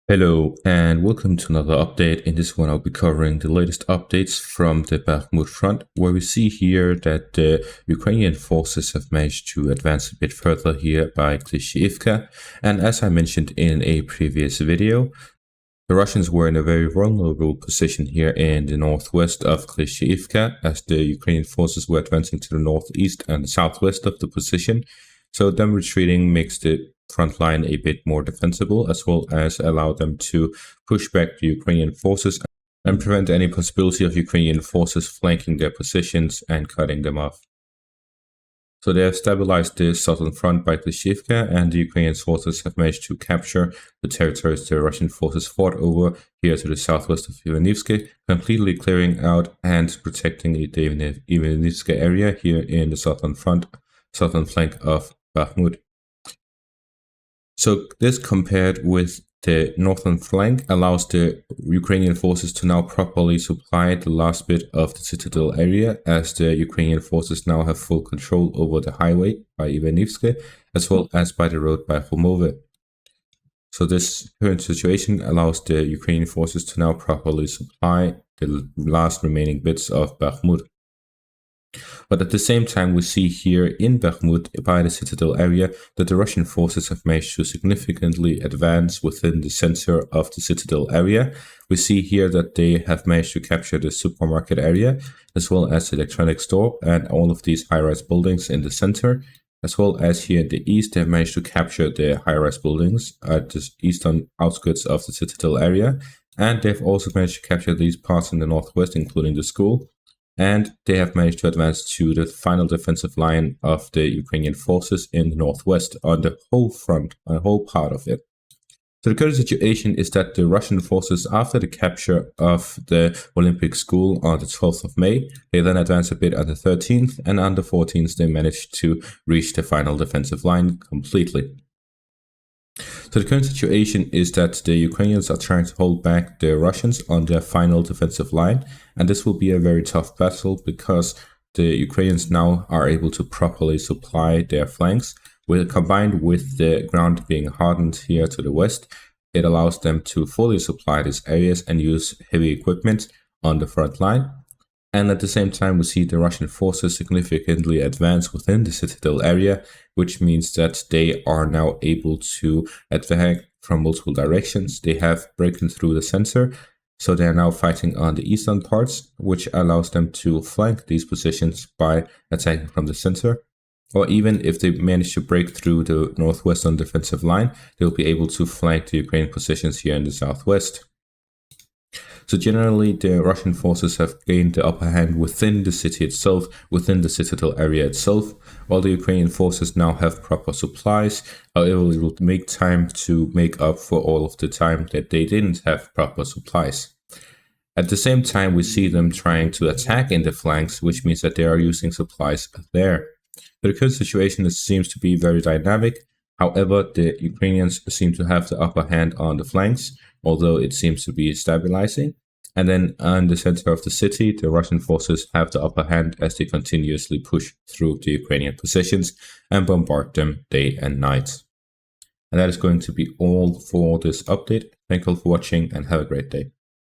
Hello and welcome to another update. In this one I'll be covering the latest updates from the Bakhmut front, where we see here that the Ukrainian forces have managed to advance a bit further here by Klishchiivka. And as I mentioned in a previous video, the Russians were in a very vulnerable position here in the northwest of Klishchiivka, as the Ukrainian forces were advancing to the northeast and the southwest of the position. So them retreating makes the front line a bit more defensible, as well as allow them to push back the Ukrainian forces and prevent any possibility of Ukrainian forces flanking their positions and cutting them off. So they have stabilized the southern front by Klishchiivka, and the Ukrainian forces have managed to capture the territories the Russian forces fought over here to the southwest of Ivanivske, completely clearing out and protecting the Ivanivske area here in the southern flank of Bakhmut. So this, compared with the northern flank, allows the Ukrainian forces to now properly supply the last bit of the Citadel area, as the Ukrainian forces now have full control over the highway by Ivanivske, as well as by the road by Khomove. So this current situation allows the Ukrainian forces to now properly supply the last remaining bits of Bakhmut. But at the same time, we see here in Bakhmut, by the Citadel area, that the Russian forces have managed to significantly advance within the center of the Citadel area. We see here that they have managed to capture the supermarket area, as well as the electronics store and all of these high-rise buildings in the center, as well as here in the east, they have managed to capture the high-rise buildings at the eastern outskirts of the Citadel area. And they've also managed to capture these parts in the northwest, including the school. And they have managed to advance to the final defensive line of the Ukrainian forces in the northwest on the whole front, a whole part of it. So the current situation is that the Russian forces, after the capture of the Olympic School on the 12th of May, they then advance a bit on the 13th, and on the 14th they managed to reach the final defensive line completely. So the current situation is that the Ukrainians are trying to hold back the Russians on their final defensive line, and this will be a very tough battle because the Ukrainians now are able to properly supply their flanks. Combined with the ground being hardened here to the west, it allows them to fully supply these areas and use heavy equipment on the front line. And at the same time, we see the Russian forces significantly advance within the Citadel area, which means that they are now able to attack from multiple directions. They have broken through the center, so they are now fighting on the eastern parts, which allows them to flank these positions by attacking from the center. Or even if they manage to break through the northwestern defensive line, they'll be able to flank the Ukrainian positions here in the southwest. So generally, the Russian forces have gained the upper hand within the city itself, within the Citadel area itself, while the Ukrainian forces now have proper supplies. However, it will make time to make up for all of the time that they didn't have proper supplies. At the same time, we see them trying to attack in the flanks, which means that they are using supplies there. The current situation seems to be very dynamic. However, the Ukrainians seem to have the upper hand on the flanks, although it seems to be stabilizing. And then in the center of the city, the Russian forces have the upper hand as they continuously push through the Ukrainian positions and bombard them day and night. And that is going to be all for this update. Thank you all for watching and have a great day.